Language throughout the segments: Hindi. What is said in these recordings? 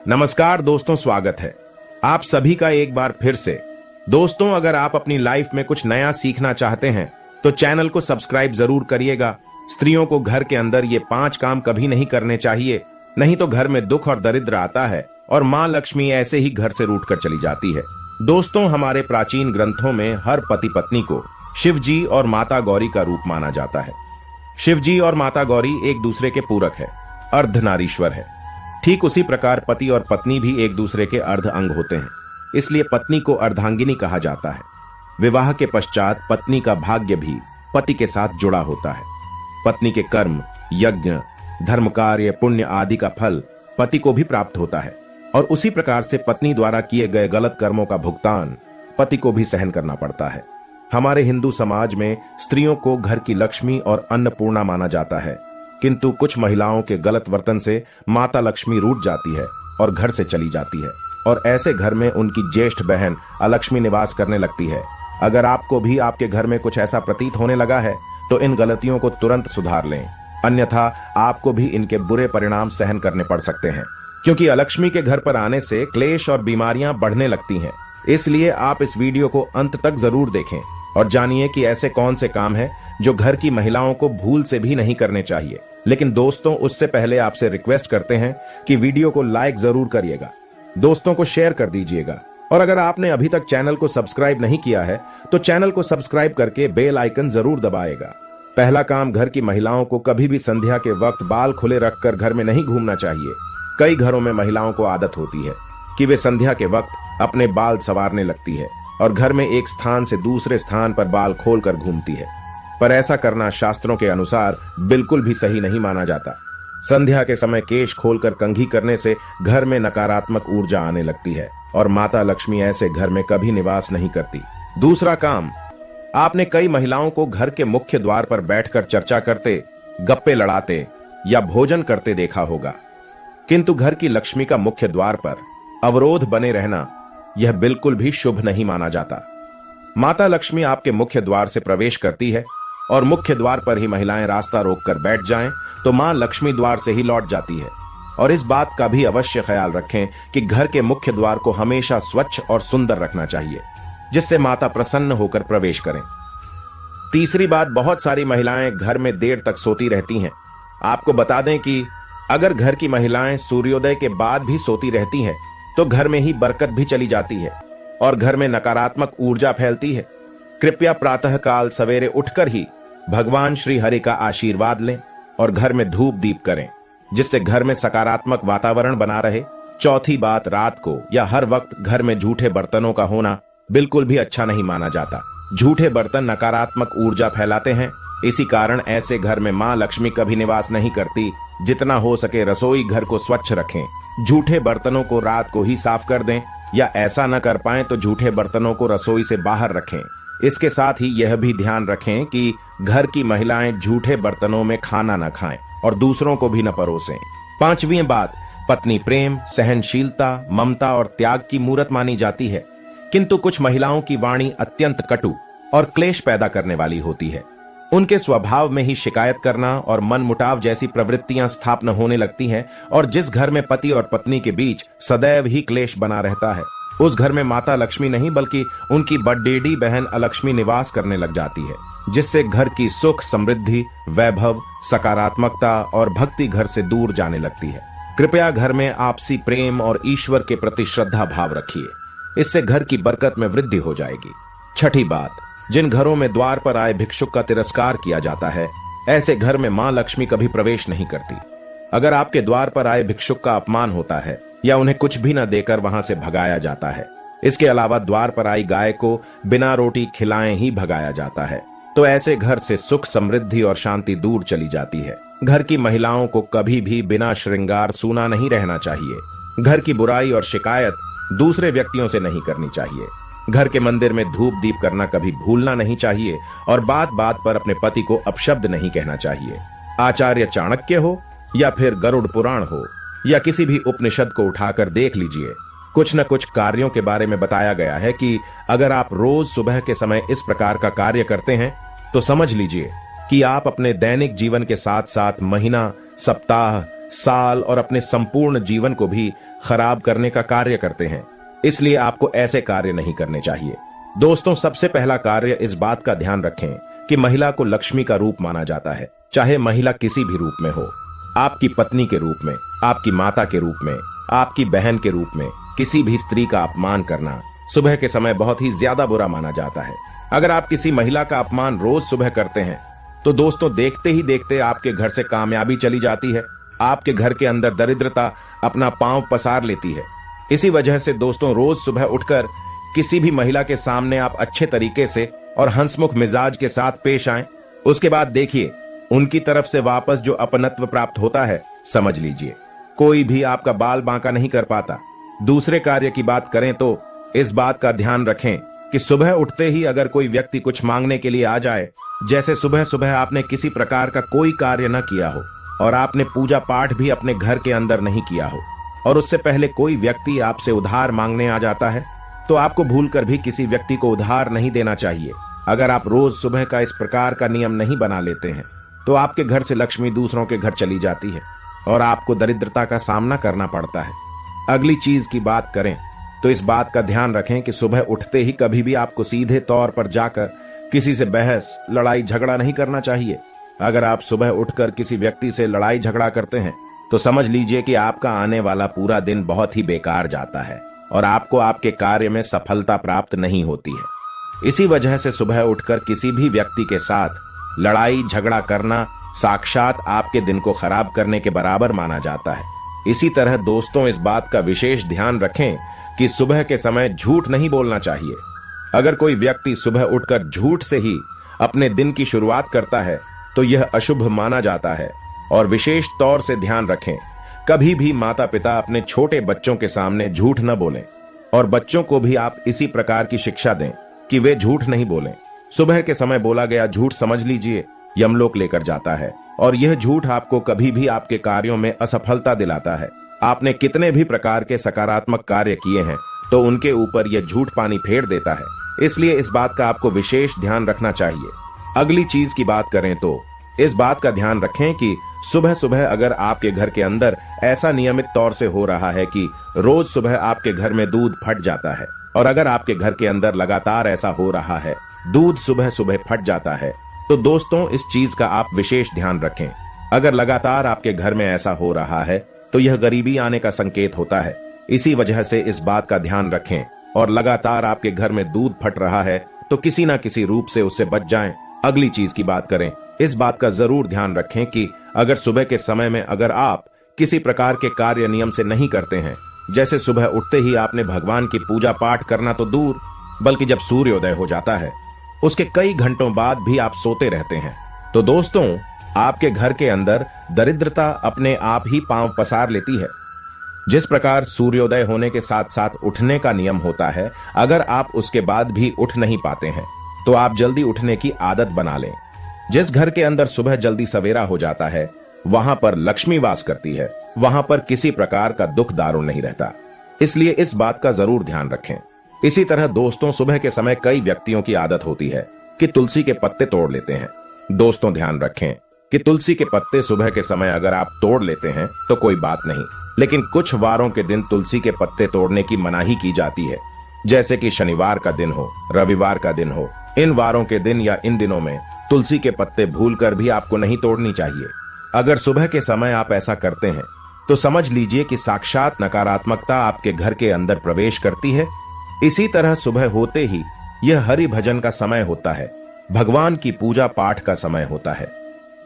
नमस्कार दोस्तों, स्वागत है आप सभी का एक बार फिर से। दोस्तों, अगर आप अपनी लाइफ में कुछ नया सीखना चाहते हैं तो चैनल को सब्सक्राइब जरूर करिएगा। स्त्रियों को घर के अंदर ये 5 काम कभी नहीं करने चाहिए, नहीं तो घर में दुख और दरिद्र आता है और माँ लक्ष्मी ऐसे ही घर से रूठ कर चली जाती है। दोस्तों, हमारे प्राचीन ग्रंथों में हर पति पत्नी को शिव जी और माता गौरी का रूप माना जाता है। शिव जी और माता गौरी एक दूसरे के पूरक है, अर्धनारीश्वर है। ठीक उसी प्रकार पति और पत्नी भी एक दूसरे के अर्ध अंग होते हैं, इसलिए पत्नी को अर्धांगिनी कहा जाता है। विवाह के पश्चात पत्नी का भाग्य भी पति के साथ जुड़ा होता है। पत्नी के कर्म, यज्ञ, धर्म कार्य, पुण्य आदि का फल पति को भी प्राप्त होता है और उसी प्रकार से पत्नी द्वारा किए गए गलत कर्मों का भुगतान पति को भी सहन करना पड़ता है। हमारे हिंदू समाज में स्त्रियों को घर की लक्ष्मी और अन्नपूर्णा माना जाता है, किंतु कुछ महिलाओं के गलत वर्तन से माता लक्ष्मी रूठ जाती है और घर से चली जाती है और ऐसे घर में उनकी ज्येष्ठ बहन अलक्ष्मी निवास करने लगती है। अगर आपको भी आपके घर में कुछ ऐसा प्रतीत होने लगा है तो इन गलतियों को तुरंत सुधार लें, अन्यथा आपको भी इनके बुरे परिणाम सहन करने पड़ सकते हैं, क्योंकि अलक्ष्मी के घर पर आने से क्लेश और बीमारियां बढ़ने लगती हैं। इसलिए आप इस वीडियो को अंत तक जरूर देखें और जानिए कि ऐसे कौन से काम हैं जो घर की महिलाओं को भूल से भी नहीं करने चाहिए। लेकिन दोस्तों, उससे पहले आपसे रिक्वेस्ट करते हैं कि वीडियो को लाइक जरूर करिएगा, दोस्तों को शेयर कर दीजिएगा और अगर आपने अभी तक चैनल को सब्सक्राइब नहीं किया है तो चैनल को सब्सक्राइब करके बेल आइकन जरूर दबाएगा। पहला काम, घर की महिलाओं को कभी भी संध्या के वक्त बाल खुले रखकर घर में नहीं घूमना चाहिए। कई घरों में महिलाओं को आदत होती है कि वे संध्या के वक्त अपने बाल संवारने लगती है और घर में एक स्थान से दूसरे स्थान पर बाल खोलकर घूमती है, पर ऐसा करना शास्त्रों के अनुसार बिल्कुल भी सही नहीं माना जाता। संध्या के समय केश खोलकर कंघी करने से घर में नकारात्मक ऊर्जा आने लगती है और माता लक्ष्मी ऐसे घर में कभी निवास नहीं करती। दूसरा काम, आपने कई महिलाओं को घर के मुख्य द्वार पर बैठकर चर्चा करते, गप्पे लड़ाते या भोजन करते देखा होगा, किंतु घर की लक्ष्मी का मुख्य द्वार पर अवरोध बने रहना यह बिल्कुल भी शुभ नहीं माना जाता। माता लक्ष्मी आपके मुख्य द्वार से प्रवेश करती है और मुख्य द्वार पर ही महिलाएं रास्ता रोककर बैठ जाएं तो मां लक्ष्मी द्वार से ही लौट जाती है। और इस बात का भी अवश्य ख्याल रखें कि घर के मुख्य द्वार को हमेशा स्वच्छ और सुंदर रखना चाहिए, जिससे माता प्रसन्न होकर प्रवेश करें। तीसरी बात, बहुत सारी महिलाएं घर में देर तक सोती रहती हैं। आपको बता दें कि अगर घर की महिलाएं सूर्योदय के बाद भी सोती रहती हैं तो घर में ही बरकत भी चली जाती है और घर में नकारात्मक ऊर्जा फैलती है। कृपया प्रातः काल सवेरे उठकर ही भगवान श्री हरि का आशीर्वाद लें और घर में धूप दीप करें, जिससे घर में सकारात्मक वातावरण बना रहे। चौथी बात, रात को या हर वक्त घर में झूठे बर्तनों का होना बिल्कुल भी अच्छा नहीं माना जाता। झूठे बर्तन नकारात्मक ऊर्जा फैलाते हैं, इसी कारण ऐसे घर में मां लक्ष्मी कभी निवास नहीं करती। जितना हो सके रसोई घर को स्वच्छ रखें, झूठे बर्तनों को रात को ही साफ कर दें या ऐसा न कर पाए तो झूठे बर्तनों को रसोई से बाहर रखें। इसके साथ ही यह भी ध्यान रखें कि घर की महिलाएं झूठे बर्तनों में खाना न खाएं और दूसरों को भी न परोसें। पांचवी बात, पत्नी प्रेम, सहनशीलता, ममता और त्याग की मूरत मानी जाती है, किंतु कुछ महिलाओं की वाणी अत्यंत कटु और क्लेश पैदा करने वाली होती है। उनके स्वभाव में ही शिकायत करना और मनमुटाव जैसी प्रवृत्तियां स्थापन होने लगती हैं और जिस घर में पति और पत्नी के बीच सदैव ही क्लेश बना रहता है उस घर में माता लक्ष्मी नहीं बल्कि उनकी बड्डेडी बहन अलक्ष्मी निवास करने लग जाती है, जिससे घर की सुख, समृद्धि, वैभव, सकारात्मकता और भक्ति घर से दूर जाने लगती है। कृपया घर में आपसी प्रेम और ईश्वर के प्रति श्रद्धा भाव रखिए, इससे घर की बरकत में वृद्धि हो जाएगी। छठी बात, जिन घरों में द्वार पर आए भिक्षुक का तिरस्कार किया जाता है ऐसे घर में मां लक्ष्मी कभी प्रवेश नहीं करती। अगर आपके द्वार पर आए भिक्षुक का अपमान होता है या उन्हें कुछ भी न देकर वहां से भगाया जाता है, इसके अलावा द्वार पर आई गाय को बिना रोटी खिलाए ही भगाया जाता है, तो ऐसे घर से सुख, समृद्धि और शांति दूर चली जाती है। घर की महिलाओं को कभी भी बिना श्रृंगार सूना नहीं रहना चाहिए। घर की बुराई और शिकायत दूसरे व्यक्तियों से नहीं करनी चाहिए। घर के मंदिर में धूप दीप करना कभी भूलना नहीं चाहिए और बात बात पर अपने पति को अपशब्द नहीं कहना चाहिए। आचार्य चाणक्य हो या फिर गरुड़ पुराण हो या किसी भी उपनिषद को उठाकर देख लीजिए, कुछ न कुछ कार्यों के बारे में बताया गया है कि अगर आप रोज सुबह के समय इस प्रकार का कार्य करते हैं तो समझ लीजिए कि आप अपने दैनिक जीवन के साथ साथ महीना, सप्ताह, साल और अपने संपूर्ण जीवन को भी खराब करने का कार्य करते हैं, इसलिए आपको ऐसे कार्य नहीं करने चाहिए। दोस्तों, सबसे पहला कार्य इस बात का ध्यान रखें कि महिला को लक्ष्मी का रूप माना जाता है, चाहे महिला किसी भी रूप में हो। आपकी पत्नी के रूप में, आपकी माता के रूप में, आपकी बहन के रूप में किसी भी स्त्री का अपमान करना सुबह के समय बहुत ही ज्यादा बुरा माना जाता है। अगर आप किसी महिला का अपमान रोज सुबह करते हैं तो दोस्तों, देखते ही देखते आपके घर से कामयाबी चली जाती है, आपके घर के अंदर दरिद्रता अपना पांव पसार लेती है। इसी वजह से दोस्तों, रोज सुबह उठकर किसी भी महिला के सामने आप अच्छे तरीके से और हंसमुख मिजाज के साथ पेश आएं। उसके बाद देखिए, उनकी तरफ से वापस जो अपनत्व प्राप्त होता है, समझ लीजिए कोई भी आपका बाल बांका नहीं कर पाता। दूसरे कार्य की बात करें तो इस बात का ध्यान रखें कि सुबह उठते ही अगर कोई व्यक्ति कुछ मांगने के लिए आ जाए, जैसे सुबह सुबह आपने किसी प्रकार का कोई कार्य न किया हो और आपने पूजा पाठ भी अपने घर के अंदर नहीं किया हो, और उससे पहले कोई व्यक्ति आपसे उधार मांगने आ जाता है, तो आपको भूलकर भी किसी व्यक्ति को उधार नहीं देना चाहिए। अगर आप रोज सुबह का इस प्रकार का नियम नहीं बना लेते हैं तो आपके घर से लक्ष्मी दूसरों के घर चली जाती है और आपको दरिद्रता का सामना करना पड़ता है। अगली चीज की बात करें तो इस बात का ध्यान रखें कि सुबह उठते ही कभी भी आपको सीधे तौर पर जाकर किसी से बहस, लड़ाई झगड़ा नहीं करना चाहिए। अगर आप सुबह उठकर किसी व्यक्ति से लड़ाई झगड़ा करते हैं तो समझ लीजिए कि आपका आने वाला पूरा दिन बहुत ही बेकार जाता है और आपको आपके कार्य में सफलता प्राप्त नहीं होती है। इसी वजह से सुबह उठकर किसी भी व्यक्ति के साथ लड़ाई झगड़ा करना साक्षात आपके दिन को खराब करने के बराबर माना जाता है। इसी तरह दोस्तों, इस बात का विशेष ध्यान रखें कि सुबह के समय झूठ नहीं बोलना चाहिए। अगर कोई व्यक्ति सुबह उठकर झूठ से ही अपने दिन की शुरुआत करता है तो यह अशुभ माना जाता है। और विशेष तौर से ध्यान रखें, कभी भी माता पिता अपने छोटे बच्चों के सामने झूठ न बोलें और बच्चों को भी आप इसी प्रकार की शिक्षा दें कि वे झूठ नहीं बोलें। सुबह के समय बोला गया झूठ समझ लीजिए यमलोक लेकर जाता है और यह झूठ आपको कभी भी आपके कार्यों में असफलता दिलाता है। आपने कितने भी प्रकार के सकारात्मक कार्य किए हैं तो उनके ऊपर यह झूठ पानी फेर देता है, इसलिए इस बात का आपको विशेष ध्यान रखना चाहिए। अगली चीज की बात करें तो इस बात का ध्यान रखें कि सुबह सुबह अगर आपके घर के अंदर ऐसा नियमित तौर से हो रहा है कि रोज सुबह आपके घर में दूध फट जाता है, और अगर आपके घर के अंदर लगातार ऐसा हो रहा है, दूध सुबह सुबह फट जाता है, तो दोस्तों इस चीज का आप विशेष ध्यान रखें। अगर लगातार आपके घर में ऐसा हो रहा है तो यह गरीबी आने का संकेत होता है। इसी वजह से इस बात का ध्यान रखें, और लगातार आपके घर में दूध फट रहा है तो किसी ना किसी रूप से उससे बच जाएं। अगली चीज की बात करें, इस बात का जरूर ध्यान रखें कि अगर सुबह के समय में अगर आप किसी प्रकार के कार्य नियम से नहीं करते हैं, जैसे सुबह उठते ही आपने भगवान की पूजा पाठ करना तो दूर, बल्कि जब सूर्योदय हो जाता है उसके कई घंटों बाद भी आप सोते रहते हैं, तो दोस्तों आपके घर के अंदर दरिद्रता अपने आप ही पांव पसार लेती है। जिस प्रकार सूर्योदय होने के साथ साथ उठने का नियम होता है, अगर आप उसके बाद भी उठ नहीं पाते हैं तो आप जल्दी उठने की आदत बना लें। जिस घर के अंदर सुबह जल्दी सवेरा हो जाता है वहां पर लक्ष्मी वास करती है, वहां पर किसी प्रकार का दुख दारुण नहीं रहता, इसलिए इस बात का जरूर ध्यान रखें। इसी तरह दोस्तों, सुबह के समय कई व्यक्तियों की आदत होती है कि तुलसी के पत्ते तोड़ लेते हैं। दोस्तों ध्यान रखें कि तुलसी के पत्ते सुबह के समय अगर आप तोड़ लेते हैं तो कोई बात नहीं, लेकिन कुछ वारों के दिन तुलसी के पत्ते तोड़ने की मनाही की जाती है, जैसे कि शनिवार का दिन हो, रविवार का दिन हो। इन वारों के दिन या इन दिनों में तुलसी के पत्ते भूलकर भी आपको नहीं तोड़नी चाहिए। अगर सुबह के समय आप ऐसा करते हैं तो समझ लीजिए कि साक्षात नकारात्मकता आपके घर के अंदर प्रवेश करती है। इसी तरह सुबह होते ही यह हरि भजन का समय होता है, भगवान की पूजा पाठ का समय होता है।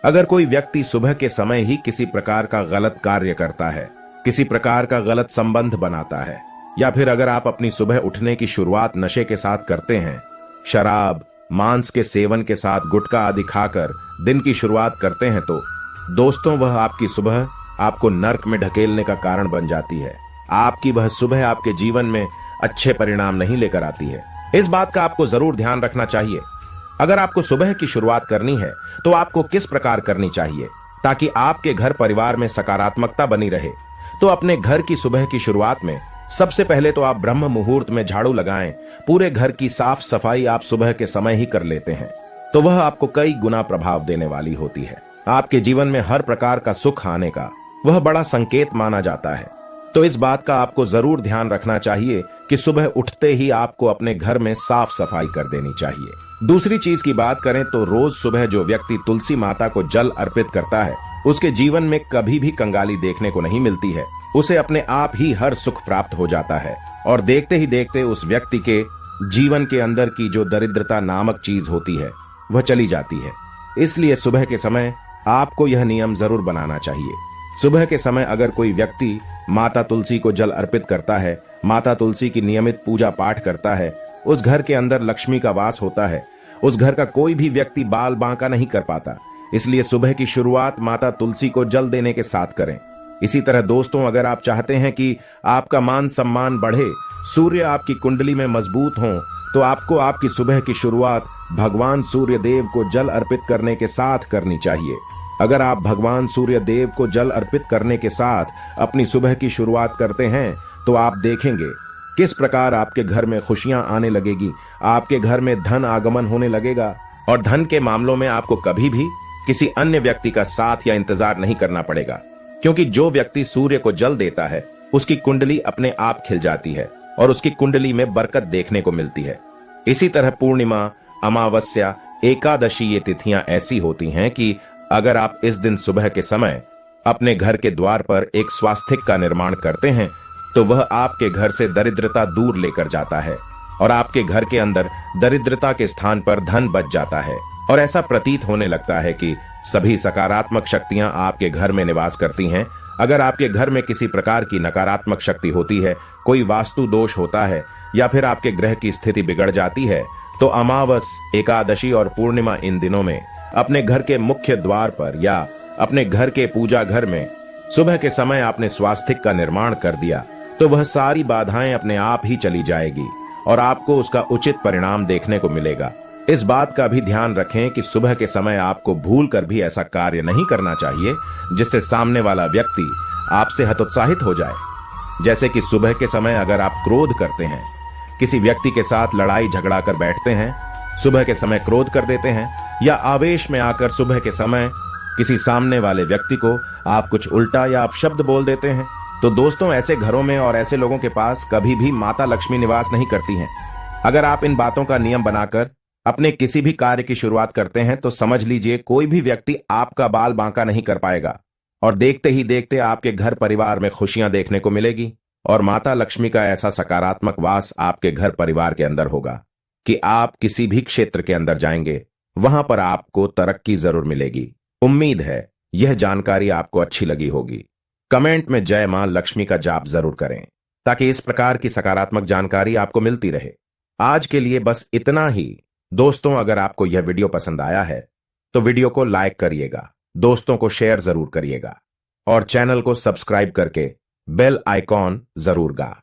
अगर कोई व्यक्ति सुबह के समय ही किसी प्रकार का गलत कार्य करता है, किसी प्रकार का गलत संबंध बनाता है, या फिर अगर आप अपनी सुबह उठने की शुरुआत नशे के साथ करते हैं, शराब, मांस के सेवन के साथ गुटखा आदि खाकर दिन की शुरुआत करते हैं, तो दोस्तों वह आपकी सुबह आपको नर्क में ढकेलने का कारण बन जाती है। आपकी वह सुबह आपके जीवन में अच्छे परिणाम नहीं लेकर आती है। इस बात का आपको जरूर ध्यान रखना चाहिए। अगर आपको सुबह की शुरुआत करनी है तो आपको किस प्रकार करनी चाहिए ताकि आपके घर परिवार में सकारात्मकता बनी रहे, तो अपने घर की सुबह की शुरुआत में सबसे पहले तो आप ब्रह्म मुहूर्त में झाड़ू लगाएं। पूरे घर की साफ सफाई आप सुबह के समय ही कर लेते हैं तो वह आपको कई गुना प्रभाव देने वाली होती है। आपके जीवन में हर प्रकार का सुख आने का वह बड़ा संकेत माना जाता है। तो इस बात का आपको जरूर ध्यान रखना चाहिए कि सुबह उठते ही आपको अपने घर में साफ सफाई कर देनी चाहिए। दूसरी चीज की बात करें तो रोज सुबह जो व्यक्ति तुलसी माता को जल अर्पित करता है उसके जीवन में कभी भी कंगाली देखने को नहीं मिलती है। उसे अपने आप ही हर सुख प्राप्त हो जाता है और देखते ही देखते उस व्यक्ति के जीवन के अंदर की जो दरिद्रता नामक चीज होती है वह चली जाती है। इसलिए सुबह के समय आपको यह नियम जरूर बनाना चाहिए। सुबह के समय अगर कोई व्यक्ति माता तुलसी को जल अर्पित करता है, माता तुलसी की नियमित पूजा पाठ करता है, उस घर के अंदर लक्ष्मी का वास होता है। उस घर का कोई भी व्यक्ति बाल बांका नहीं कर पाता। इसलिए सुबह की शुरुआत माता तुलसी को जल देने के साथ करें। इसी तरह दोस्तों, अगर आप चाहते हैं कि आपका मान सम्मान बढ़े, सूर्य आपकी कुंडली में मजबूत हो, तो आपको आपकी सुबह की शुरुआत भगवान सूर्य देव को जल अर्पित करने के साथ करनी चाहिए। अगर आप भगवान सूर्य देव को जल अर्पित करने के साथ अपनी सुबह की शुरुआत करते हैं तो आप देखेंगे किस प्रकार आपके घर में खुशियां आने लगेगी, आपके घर में धन आगमन होने लगेगा और धन के मामलों में आपको कभी भी किसी अन्य व्यक्ति का साथ या इंतजार नहीं करना पड़ेगा, क्योंकि जो व्यक्ति सूर्य को जल देता है उसकी कुंडली अपने आप खिल जाती है और उसकी कुंडली में बरकत देखने को मिलती है। इसी तरह पूर्णिमा, अमावस्या, एकादशी ये तिथियां ऐसी होती हैं कि अगर आप इस दिन सुबह के समय अपने घर के द्वार पर एक स्वास्तिक का निर्माण करते हैं तो वह आपके घर से दरिद्रता दूर लेकर जाता है और आपके घर के अंदर दरिद्रता के स्थान पर धन बच जाता है और ऐसा प्रतीत होने लगता है कि सभी सकारात्मक शक्तियां आपके घर में निवास करती हैं। अगर आपके घर में किसी प्रकार की नकारात्मक शक्ति होती है, कोई वास्तु दोष होता है या फिर आपके ग्रह की स्थिति बिगड़ जाती है, तो अमावस, एकादशी और पूर्णिमा इन दिनों में अपने घर के मुख्य द्वार पर या अपने घर के पूजा घर में सुबह के समय आपने स्वास्तिक का निर्माण कर दिया तो वह सारी बाधाएं अपने आप ही चली जाएगी और आपको उसका उचित परिणाम देखने को मिलेगा। इस बात का भी ध्यान रखें कि सुबह के समय आपको भूल कर भी ऐसा कार्य नहीं करना चाहिए जिससे सामने वाला व्यक्ति आपसे हतोत्साहित हो जाए। जैसे कि सुबह के समय अगर आप क्रोध करते हैं, किसी व्यक्ति के साथ लड़ाई झगड़ा कर बैठते हैं, सुबह के समय क्रोध कर देते हैं या आवेश में आकर सुबह के समय किसी सामने वाले व्यक्ति को आप कुछ उल्टा या अपशब्द बोल देते हैं, तो दोस्तों ऐसे घरों में और ऐसे लोगों के पास कभी भी माता लक्ष्मी निवास नहीं करती हैं। अगर आप इन बातों का नियम बनाकर अपने किसी भी कार्य की शुरुआत करते हैं तो समझ लीजिए कोई भी व्यक्ति आपका बाल बांका नहीं कर पाएगा और देखते ही देखते आपके घर परिवार में खुशियां देखने को मिलेगी और माता लक्ष्मी का ऐसा सकारात्मक वास आपके घर परिवार के अंदर होगा कि आप किसी भी क्षेत्र के अंदर जाएंगे वहां पर आपको तरक्की जरूर मिलेगी। उम्मीद है यह जानकारी आपको अच्छी लगी होगी। कमेंट में जय मां लक्ष्मी का जाप जरूर करें ताकि इस प्रकार की सकारात्मक जानकारी आपको मिलती रहे। आज के लिए बस इतना ही। दोस्तों, अगर आपको यह वीडियो पसंद आया है तो वीडियो को लाइक करिएगा, दोस्तों को शेयर जरूर करिएगा और चैनल को सब्सक्राइब करके बेल आइकॉन जरूर गा